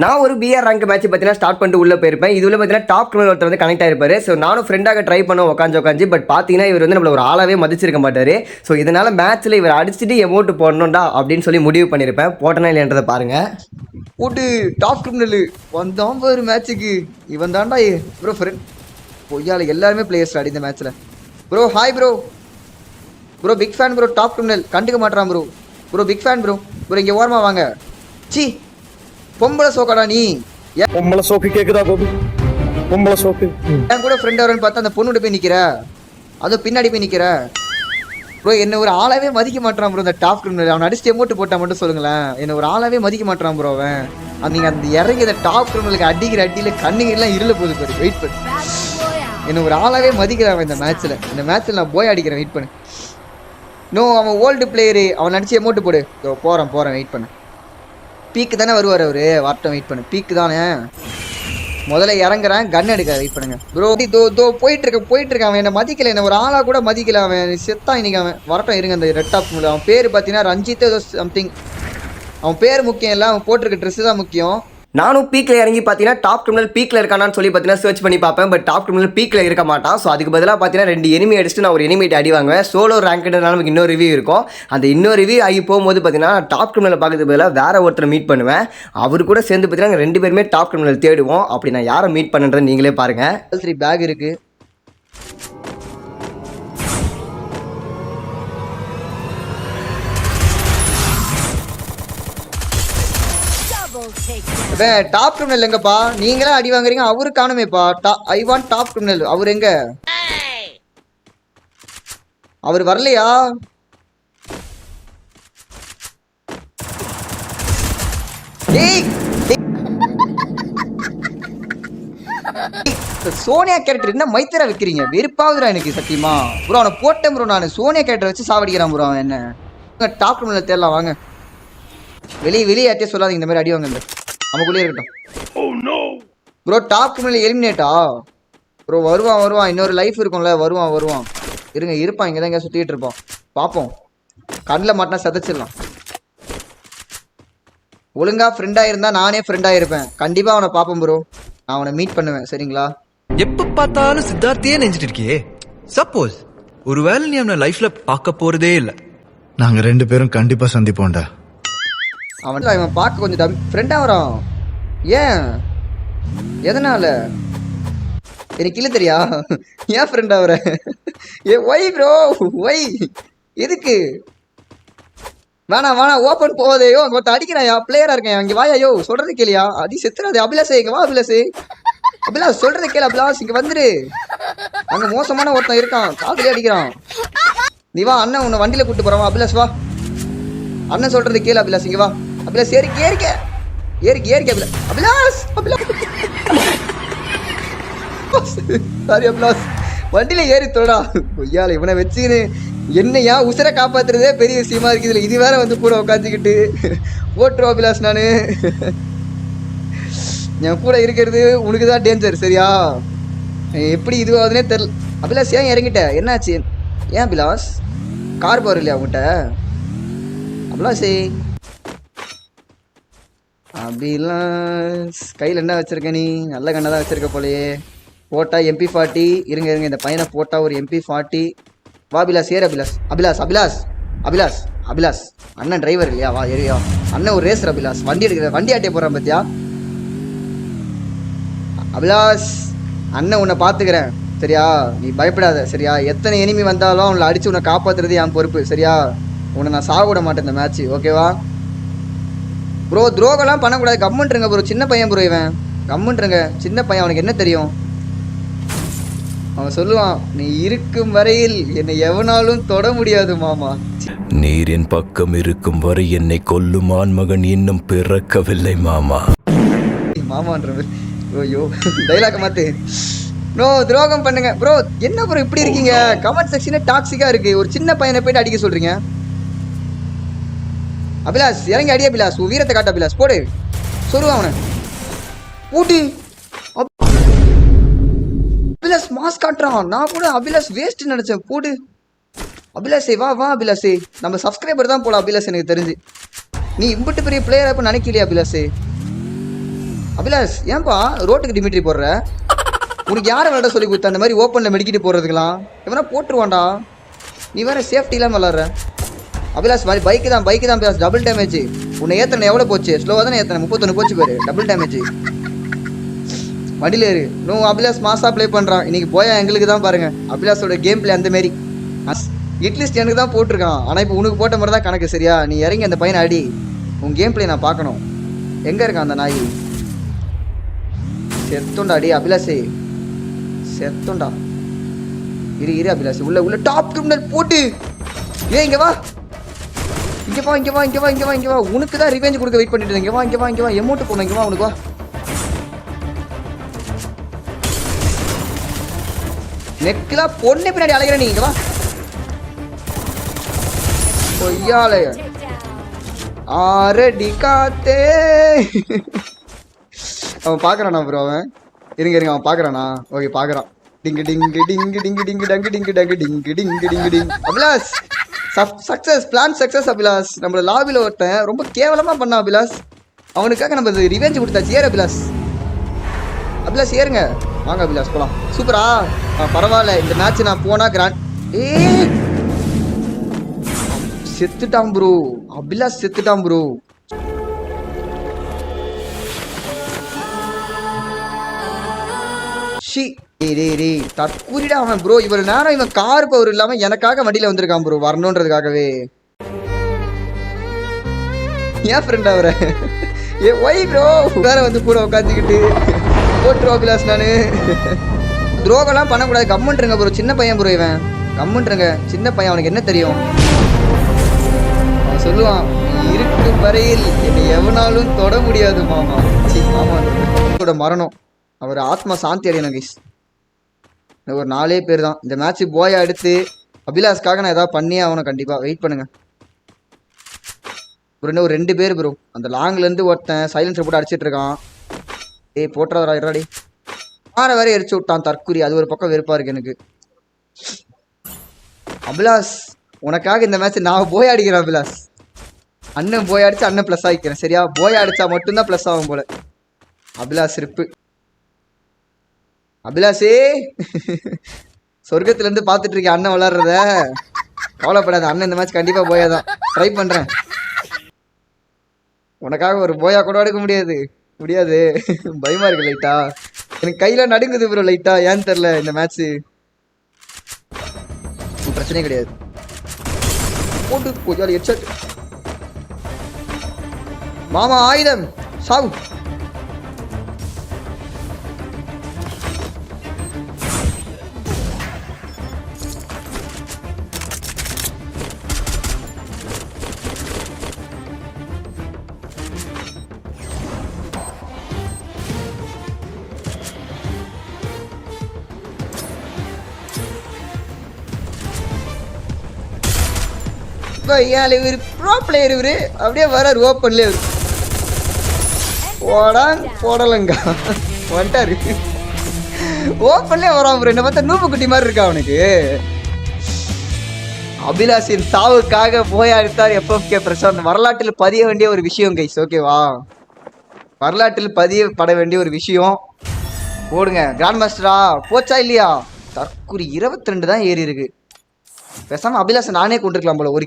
நான் ஒரு PR rank match பார்த்தீங்கன்னா ஸ்டார்ட் பண்ணிட்டு உள்ள போயிருப்பேன். இதுல பார்த்தீங்கன்னா டாப் கிரிமினல் ஒருத்தர் வந்து கனெக்ட் ஆயிருப்பாரு. ஸோ நானும் ஃப்ரெண்டாக ட்ரை பண்ண உட்காந்து பட் பார்த்தீங்கன்னா இவர் வந்து நம்மள ஒரு ஆளாவே மதிச்சிருக்க மாட்டாரு. ஸோ இதனால மேட்ச்ல இவர் அடிச்சுட்டு எமௌண்ட் போடணும்டா அப்படின்னு சொல்லி முடிவு பண்ணியிருப்பேன். போட்டனா இல்லைன்றதை பாருங்க. போட்டு டாப் கிரிமினல் வந்தான் ஒரு மேட்சுக்கு. இவன் தான்டா ப்ரோ ஃப்ரெண்ட். பொய்யால எல்லாருமே பிளேயர்ஸ் ஆடி இந்த மேட்ச்ல. Bro hi bro. Bro big fan bro. Top criminal கண்டுக்க மாட்டான் bro. Bro big fan bro. Bro இங்கே ஓரமா வாங்க. சி பொம்பளை சோக்காடா நீ. பொம்பளை சோக்கு கேக்குதா கோபி? பொம்பளை சோக்கு என் கூட ஃப்ரெண்ட் வரன்னு பார்த்தா அந்த பொண்ணு போய் நிற்கிற, அதுவும் பின்னாடி போய் நிற்கிற. ப்ரோ என்ன ஒரு ஆளாவே மதிக்க மாட்டான் ப்ரோ. இந்த டாப் கிரிமினல் அவனை அடிச்சுட்டு எமௌண்ட் போட்டா மட்டும் சொல்லுங்களேன். என்ன ஒரு ஆளாவே மதிக்க மாட்டான் ப்ரோ அவன். நீங்கள் அந்த இறங்கி இந்த டாப் கிரிமினலுக்கு அடிக்கிற அடியில் கண்ணுங்க எல்லாம் இருள போகுது பாரு. வெயிட் பண்ணு. என்ன ஒரு ஆளாவே மதிக்கிறான் இந்த மேட்ச்சில். இந்த மேட்ச்சில் நான் போய் அடிக்கிறேன். வெயிட் பண்ணு. நோ அவன் ஓல்டு பிளேயரு. அவன் அடிச்சு எமௌண்ட் போடு. போகிறேன் வெயிட் பண்ணு. பீக்கு தானே வருவார் அவரு. வரட்டும் வெயிட் பண்ணு. பீக்கு தானே முதல்ல இறங்குறேன். கன் எடுக்க வெயிட் பண்ணுங்க ப்ரோ. போயிட்டு இருக்கேன். அவன் என்ன மதிக்கல. என்ன ஒரு ஆளா கூட மதிக்கல. அவன் செத்தான் இன்னைக்கு. அவன் வரட்டும் இருங்க. அந்த ரெட் டாப் அவன் பேர் பார்த்தீங்கன்னா ரஞ்சித் ஏதோ சம்திங். அவன் பேர் முக்கியம் இல்லை, அவன் போட்டிருக்க ட்ரெஸ் தான் முக்கியம். நானும் பீக்கில் இறங்கி பார்த்தீங்கன்னா டாப் கிரிமினல் பீக்கில் இருக்கானான்னு சொல்லி பார்த்தீங்கன்னா சர்ச் பண்ணி பார்ப்பேன். பட் டாப் கிரிமினல் பீக்கில் இருக்க மாட்டான். ஸோ அதுக்கு பதிலாக பார்த்தீங்கன்னா 2 எனிமி அடிச்சுட்டு நான் ஒரு எனிமேட் அடி வாங்குவேன். சோலோ ரேங்க்னால நமக்கு இன்னொரு ரிவ்யூ இருக்கும். அந்த இன்னொரு ரிவ்யூ ஆகி போகும்போது பார்த்தீங்கன்னா டாப் கிரிமினலை பார்க்கறதுக்கு பதிலாக வேற ஒருத்தரை மீட் பண்ணுவேன். அவர் கூட சேர்ந்து பார்த்தீங்கன்னா 2 பேருமே டாப் கிரிமினல் தேடுவோம். அப்படி நான் யாரை மீட் பண்ணுறேன்னு நீங்களே பாருங்க. 3 பேக் இருக்கு. டாப் கிரிமினல் எங்கப்பா? நீங்களே அடி வாங்குறீங்க, அவரு காணுமேப்பா. I want top criminal. அவர் எங்க? அவர் வரலையா? சோனியா கேரக்டர் என்ன மைத்திரா வைக்கிறீங்க? வெறுப்பாகுதுடா எனக்கு சத்தியமா. ப்ரோ அவனை போட்டேன் ப்ரோ. நான் சோனியா கேரக்டர் வச்சு சாவடிக்கிறான் ப்ரோ அவன். என்ன டாப் கிரிமினல் தேடலாம் வாங்க. வெளியே யார்ட்டே சொல்லாதீங்க இந்த மாதிரி அடி வாங்க. நமக்குள்ளே இருக்கட்டும் ப்ரோ. டாப் கிரிமினல் எலிமினேட்டா ப்ரோ? வருவான். இன்னொரு லைஃப் இருக்கும்ல. வருவான் இருப்பான். இங்கே தான் எங்கேயா சுற்றிட்டு இருப்பான். பார்ப்போம். கண்ணில் மாட்டினா சதைச்சிடலாம். ஒழுங்கா ஃப்ரெண்டாக இருந்தா நானே ஃப்ரெண்டாக இருப்பேன். கண்டிப்பாக அவனை பார்ப்போம் ப்ரோ. நான் அவனை மீட் பண்ணுவேன் சரிங்களா? எப்ப பார்த்தாலும் சித்தார்த்தையே நினைச்சிட்டு இருக்கியே. சப்போஸ் ஒருவேளை நீ அவனை லைஃப்ல பார்க்க போறதே இல்லை, நாங்க 2 பேரும் கண்டிப்பா சந்திப்போம்டா. அவன் பார்க்க கொஞ்சம் ஃப்ரெண்டாக வரான். ஏன்? எதனால? எனக்கு இல்லை தெரியா? ஏன் ஃப்ரெண்டாக வர? Why bro Y? எதுக்கு? வேணாம் ஓப்பன் போவதையோ அங்கே ஒருத்த அடிக்கிறாயா? பிளேயராக இருக்கேன் அங்கே வாயாயோ. சொல்கிறது கேளியா? அடி செத்துறாது. அபிலாசே இங்கே வா. அபிலாஸ் சொல்கிறது கேளு. அபிலாஸ் இங்கே வந்துரு. அங்கே மோசமான ஒருத்தன் இருக்கான். காதுலேயே அடிக்கிறான். நீ வா, அண்ணன் உன்னை வண்டியில் கூப்பிட்டு போகிறான். அபிலாஸ் வா. அண்ணன் சொல்கிறது கேளு. அபிலாஸ் இங்கே வா. அபிலாஸ் ஏறிக்க அபிலாஸ். சாரி அபிலாஸ். வண்டியில ஏறி தோடா. ஐயால இவனை வச்சுக்கின்னு என்னையா உசுரை காப்பாத்துறதே பெரிய விஷயமா இருக்குது. இது வேற வந்து கூட உட்காந்துக்கிட்டு ஓட்டுருவா அபிலாஸ். நான் என் கூட இருக்கிறது உனக்கு தான் டேஞ்சர் சரியா? எப்படி இதுவாகுதுன்னே தெரியல. அபிலாஸ் ஏன் இறங்கிட்ட? என்னாச்சு? ஏன் அபிலாஸ்? கார் பவர் இல்லையா அவங்ககிட்ட? அபிலாஸ் அப்படிலாம் கையில் என்ன வச்சிருக்க நீ? நல்ல கண்ணை தான் வச்சிருக்க போலையே. போட்டா MP40. இருங்க இந்த பையனை போட்டா ஒரு MP40. வா அபிலாஸ் ஏறு. அபிலாஸ் அண்ணன் டிரைவர் இல்லையா? வா ஏரியா. அண்ணன் ஒரு ரேசர். அபிலாஸ் வண்டி ஆட்டிய போறான் பார்த்தியா? அபிலாஸ் அண்ணன் உன்னை பார்த்துக்கிறேன் சரியா? நீ பயப்படாத சரியா? எத்தனை எனிமி வந்தாலும் அவனை அடிச்சு உன்னை காப்பாத்துறது என் பொறுப்பு சரியா? உன்னை நான் சாக விட மாட்டேன் இந்த மேட்ச் ஓகேவா? ப்ரோ துரோகம்லாம் பண்ணக்கூடாது. கம்முன்ட்ருங்க ப்ரோ. சின்ன பையன் ப்ரோ இவன். கம்முன்ட்ருங்க. சின்ன பையன். அவனுக்கு என்ன தெரியும்? அவன் சொல்லுவான், நீ இருக்கும் வரையில் என்னை எவனாலும் தொட முடியாது மாமா. நீர் என் பக்கம் இருக்கும் வரை என்னை கொல்லும் ஆண்மகன் இன்னும் பிறக்கவில்லை மாமா. மாமான்ற ஐயோ டைலாக மாத்து. ப்ரோ துரோகம் பண்ணுங்க ப்ரோ. என்ன ப்ரோ இப்படி இருக்கீங்க? கமெண்ட் செக்ஷனே டாக்ஸிக்கா இருக்கு. ஒரு சின்ன பையனை போயிட்டு அடிக்க சொல்றீங்க. அபிலாஸ் இறங்கி அடி. அபிலாஸ் உன் வீரத்தை காட்டு. அபிலாஸ் போடு. சொல்லுவா அவனை பூட்டி. அபிலாஸ் மாஸ் காட்டுறான். நான் கூட அபிலாஸ் வேஸ்ட் நினைச்சேன். போடு அபிலாஸே. வா அபிலாஸே. நம்ம சப்ஸ்கிரைபர் தான் போல அபிலாஸ் எனக்கு தெரிஞ்சு. நீ இம்பிட்டு பெரிய பிளேயர் அப்ப நினைக்கலையா அபிலாஸே? அபிலாஷ் ஏன்பா ரோட்டுக்கு டிமிட்ரி போடுற? உனக்கு யாரை விளையாட சொல்லி கொடுத்த அந்த மாதிரி ஓப்பனில் மெடிக்கிட்டு போடுறதுக்கெல்லாம்? எவனா போட்டுருவான்டா. நீ வேற சேஃப்டி இல்லாமல் விளாட்ற. அபிலாஷ் மாதிரி பைக்கு தான் அபிலாஷ். Double damage. உன்னை ஏத்தனை எவ்வளோ போச்சு? ஸ்லோவாக தானே ஏத்தனை, 31 போச்சு பாரு. Double damage. வண்டியில் ஏறு. இன்னும் அபிலாஷ் மாசா ப்ளே பண்ணுறான். இன்னைக்கு போயா எங்களுக்கு தான் பாருங்க அபிலாஷோட கேம் பிளே அந்த மாரி. இட்லிஸ்ட் எனக்கு தான் போட்டிருக்கான். ஆனால் இப்போ உனக்கு போட்ட மாதிரி தான் கணக்கு. சரியா? நீ இறங்கி அந்த பையனை அடி. உன் கேம் பிளே நான் பார்க்கணும். எங்கே இருக்கான் அந்த நாய்? செத்துண்டா அடி அபிலாஷே, செத்துண்டா. இரு அபிலாஷ். உள்ள டாப் கிரிமினல் போட்டு. இங்க வா. உனக்கு தான் ரிவெஞ்ச் கொடுக்க வெயிட் பண்ணிட்டு இருந்தேன். இங்க வா. எமௌண்ட் போன. இங்க வா. உனக்கு வா. நெக்லா பொண்ணு பின்னாடி அலைகிற நீ. இங்க வா. பொய்யாலே ஆரடி காத்தே. அவன் பாக்குறானா ப்ரோ? அவன் இருங்க அவன் பாக்குறானா? ஓகே பாக்குறான். டிங்கு டிங்கு டிங்கு டிங்கு டிங்கு டங்கு டிங்கு டங்கு டிங்கு டிங்கு டிங்கு டிங். Abhilash success, plan success Abhilash. நம்மள லாபில ஒருத்தன் ரொம்ப கேவலமா பண்ணான் அபிலாஷ். அவனுக்காக நம்ம ரிவெஞ்ச் கொடுத்தாச்சு. ஏறு அபிலாஷ் ஏறுங்க. வாங்க அபிலாஷ் போலாம். சூப்பரா. பரவாயில்ல, இந்த மேட்ச் நான் போனா கிராண்ட். செத்துட்டான் ப்ரோ அபிலாஷ், செத்துட்டான் ப்ரோ. தற்கூரிடா அவன் ப்ரோ. இவர் நேரம் இவன் கார் பவர் இல்லாம எனக்காக வண்டியில வந்திருக்கான் ப்ரோ, வரணுன்றதுக்காகவே. ஏன் ஃப்ரெண்ட் அவரை ஒய் ப்ரோ வேற வந்து கூட உட்காந்துக்கிட்டு போட்டுரு அபிலாஷ். நானு துரோகம்லாம் பண்ணக்கூடாது. கம்முன்றுங்க ப்ரோ. சின்ன பையன் ப்ரோ இவன். கம்முன்றுங்க. சின்ன பையன், அவனுக்கு என்ன தெரியும்? அவன் சொல்லுவான், இருக்கும் வரையில் என்னை எவனாலும் தொட முடியாது மாமா. மாமா மரணம். அவர் ஆத்மா சாந்தி அடையணும் கைஸ். ஒரு 4 பேர் தான் இந்த மேட்ச். போயா எடுத்து அபிலாஷ்காக நான் ஏதாவது பண்ணியே ஆகணும் கண்டிப்பா. வெயிட் பண்ணுங்க. ஒரு 2 பேர் ப்ரோ. அந்த லாங்ல இருந்து ஒருத்தன் சைலன்ஸர் போட்டு அடிச்சிட்டு இருக்கான். போட்டுறா இருடாடி. மாற வேற எரிச்சு விட்டான் தற்குறி. அது ஒரு பக்கம் வெறுப்பா இருக்கு எனக்கு. அபிலாஷ் உனக்காக இந்த மேட்ச் நான் போய் அடிக்கிறேன் அபிலாஷ். அண்ணன் போய் அடிச்சு அண்ணன் பிளஸ் ஆகிக்கிறேன். சரியா? போய் அடிச்சா மட்டும்தான் பிளஸ் ஆகும் போல. அபிலாஷ் இருப்பு. அபிலாஷே சொர்க்கத்துல இருந்து பாத்துட்டு இருக்கேன் அண்ணன் விளாடுறத. கவலைப்படாத, அண்ணன் இந்த மேட்ச் கண்டிப்பா போயா தான். ட்ரை பண்றேன். உனக்காக ஒரு போயா கூட எடுக்க முடியாது. பயமா இருக்கு லைட்டா. எனக்கு கையில நடுங்குது ப்ரோ லைட்டா. ஏன்னு தெரியல. இந்த மேட்ச் பிரச்சனையே கிடையாது. போட்டு கொஞ்சம் ஹெட்ஷாட். மாமா ஆயுதம் சாவு. இவரு ப்ரோ பிளேயர். இவரு அப்படியே வராரு ஓப்பன்ல. போடலங்க வந்துட்டாரு. ஓப்பன்ல வரான் ப்ரோ. என்ன பார்த்தா நூப்பு குட்டி மாதிரி இருக்கா அவனுக்கு. அபிலாஷின் சாவுக்காக போய் அடித்தார் FFK பிரசாந்த். வரலாற்றில் பதிய வேண்டிய ஒரு விஷயம் கைஸ். ஓகேவா? வரலாற்றில் பதியப்பட வேண்டிய ஒரு விஷயம். போடுங்க. கிராண்ட் மாஸ்டரா போச்சா இல்லையா? தற்கூரி 22 தான் ஏறி இருக்கு. பேசாம அபிலாஷ் நானே கொண்டிருக்கலாம் போல. ஒரு